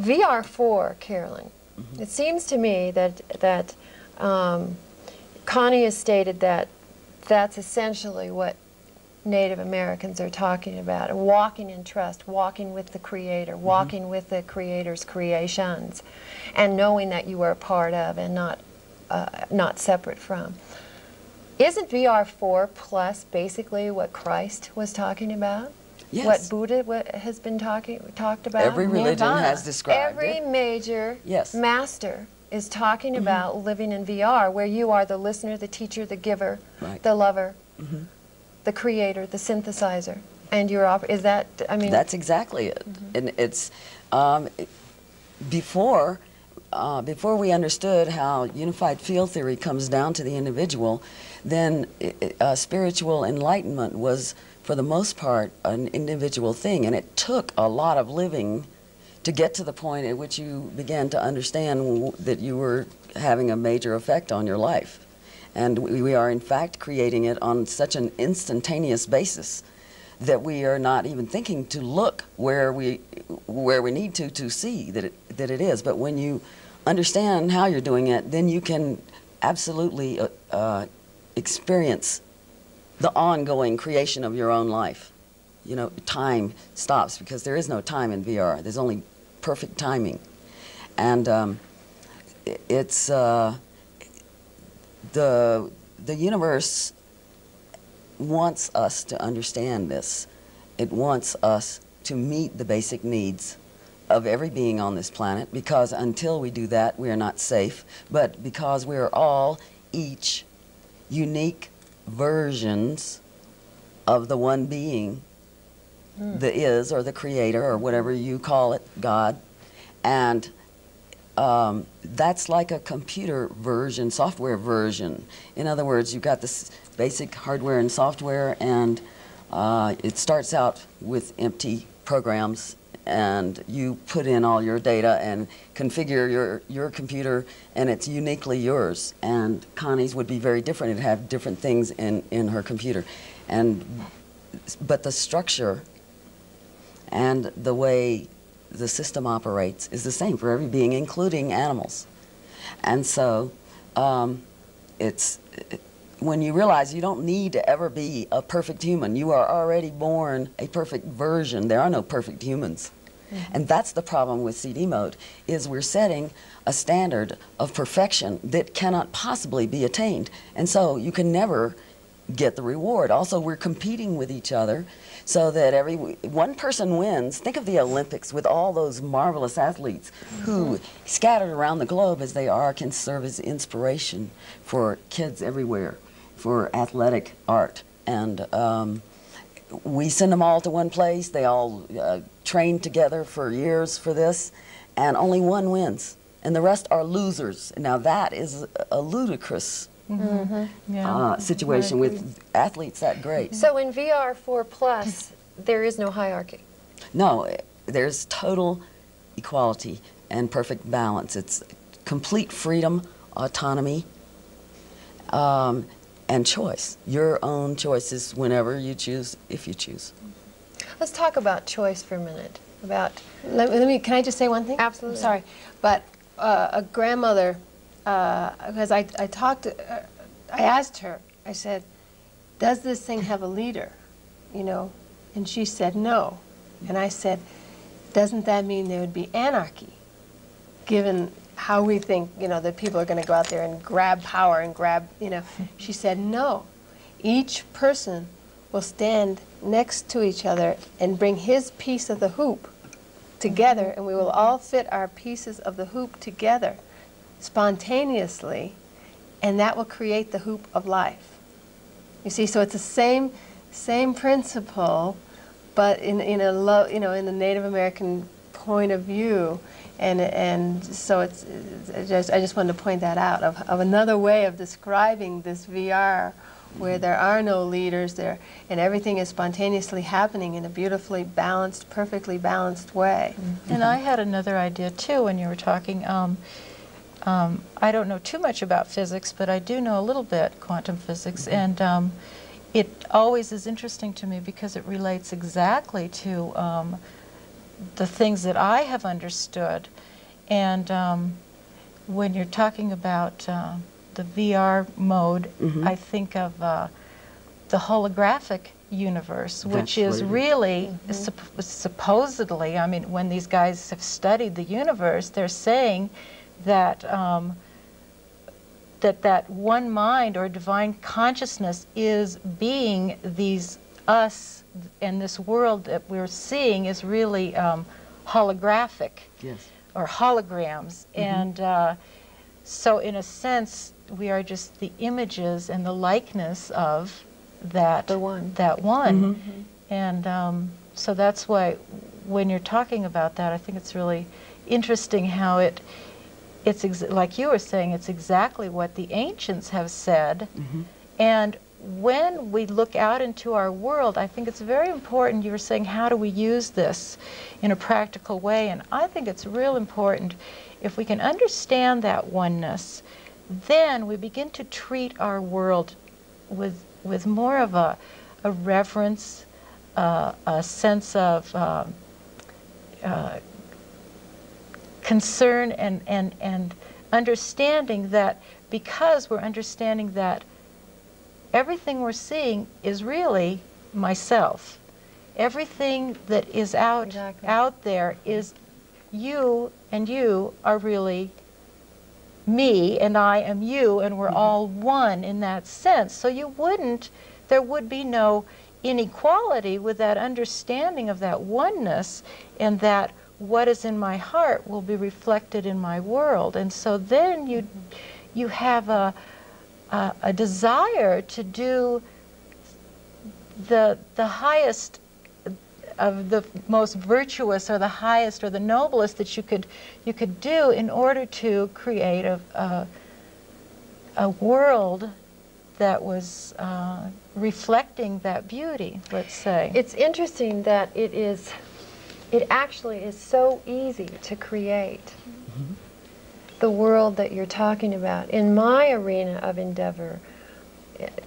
VR4, Carolyn, it seems to me that Connie has stated that that's essentially what Native Americans are talking about, walking in trust, walking with the Creator, walking with the Creator's creations, and knowing that you are a part of and not separate from. Isn't VR4 plus basically what Christ was talking about? Yes. What Buddha has been talked about? Every religion has described Every it. major Yes. master is talking about living in VR, where you are the listener, the teacher, the giver, Right. the lover, the creator, the synthesizer, and you're is that, I mean... That's exactly it. And it's, before we understood how unified field theory comes down to the individual, then spiritual enlightenment was, for the most part, an individual thing, and it took a lot of living to get to the point at which you began to understand that you were having a major effect on your life. And we are, in fact, creating it on such an instantaneous basis that we are not even thinking to look where we need to see that it is. But when you understand how you're doing it, then you can absolutely experience the ongoing creation of your own life. You know, time stops because there is no time in VR. There's only perfect timing. And it's... The universe wants us to understand this. It wants us to meet the basic needs of every being on this planet, because until we do that, we are not safe. But because we are all each unique versions of the one being, the is, or the creator, or whatever you call it, God. And that's like a computer version, software version. In other words, you've got this basic hardware and software, and it starts out with empty programs, and you put in all your data and configure your computer, and it's uniquely yours. And Connie's would be very different. It'd have different things in her computer. But the structure and the way the system operates is the same for every being, including animals. And so when you realize you don't need to ever be a perfect human, you are already born a perfect version. There are no perfect humans. And that's the problem with CD mode, is we're setting a standard of perfection that cannot possibly be attained. And so you can never get the reward. Also, we're competing with each other so that one person wins. Think of the Olympics with all those marvelous athletes who, scattered around the globe as they are, can serve as inspiration for kids everywhere for athletic art. And we send them all to one place. They all train together for years for this, and only one wins, and the rest are losers. Now that is a ludicrous situation with athletes that great. So in VR4 Plus, there is no hierarchy? No, there's total equality and perfect balance. It's complete freedom, autonomy, and choice. Your own choices whenever you choose, if you choose. Let's talk about choice for a minute. Can I just say one thing? Absolutely. I'm sorry, but a grandmother, because I asked her, I said, does this thing have a leader, you know? And she said no. And I said, doesn't that mean there would be anarchy, given how we think, you know, that people are going to go out there and grab power and grab, you know? She said no. Each person will stand next to each other and bring his piece of the hoop together, and we will all fit our pieces of the hoop together spontaneously, and that will create the hoop of life. You see, so it's the same principle, but in the Native American point of view, and so I just wanted to point that out of another way of describing this VR, where there are no leaders there, and everything is spontaneously happening in a beautifully balanced, perfectly balanced way. And I had another idea too when you were talking. I don't know too much about physics, but I do know a little bit quantum physics, and it always is interesting to me because it relates exactly to the things that I have understood. And when you're talking about the VR mode, I think of the holographic universe, which is really supposedly, I mean, when these guys have studied the universe, they're saying that that one mind or divine consciousness is being these us, and this world that we're seeing is really holographic. Yes. Or holograms. And so in a sense, we are just the images and the likeness of that one. That one. And so that's why when you're talking about that, I think it's really interesting how it's like you were saying, it's exactly what the ancients have said. And when we look out into our world, I think it's very important. You were saying, how do we use this in a practical way? And I think it's real important. If we can understand that oneness, then we begin to treat our world with more of a reverence, a sense of concern and understanding that, because we're understanding that everything we're seeing is really myself. Everything that is out there is you, and you are really me, and I am you, and we're all one in that sense. So there would be no inequality with that understanding of that oneness, and that what is in my heart will be reflected in my world. And so then you have a desire to do the highest of the most virtuous, or the highest or the noblest that you could do in order to create a world that was reflecting that beauty, let's say. It's interesting that it actually is so easy to create the world that you're talking about. In my arena of endeavor,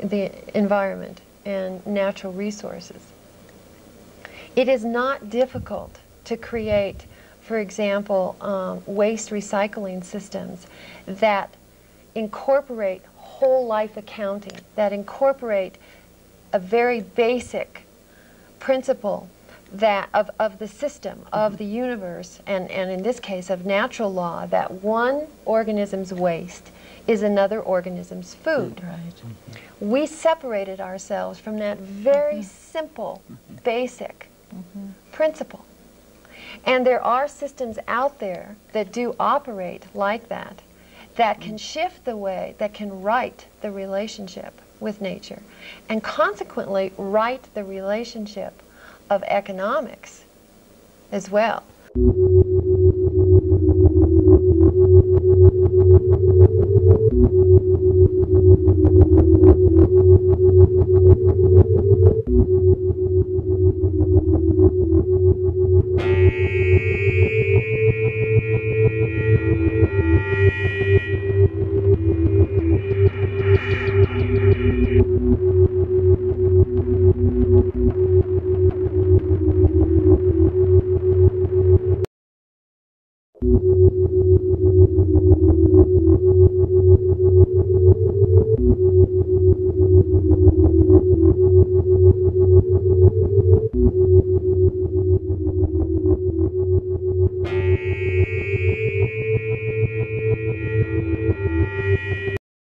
the environment and natural resources, it is not difficult to create, for example, waste recycling systems that incorporate whole life accounting, that incorporate a very basic principle that of the system, of the universe, and in this case of natural law, that one organism's waste is another organism's food. Right. We separated ourselves from that very simple, basic principle. And there are systems out there that do operate like that, that can shift the way, that can right the relationship with nature, and consequently right the relationship of economics as well.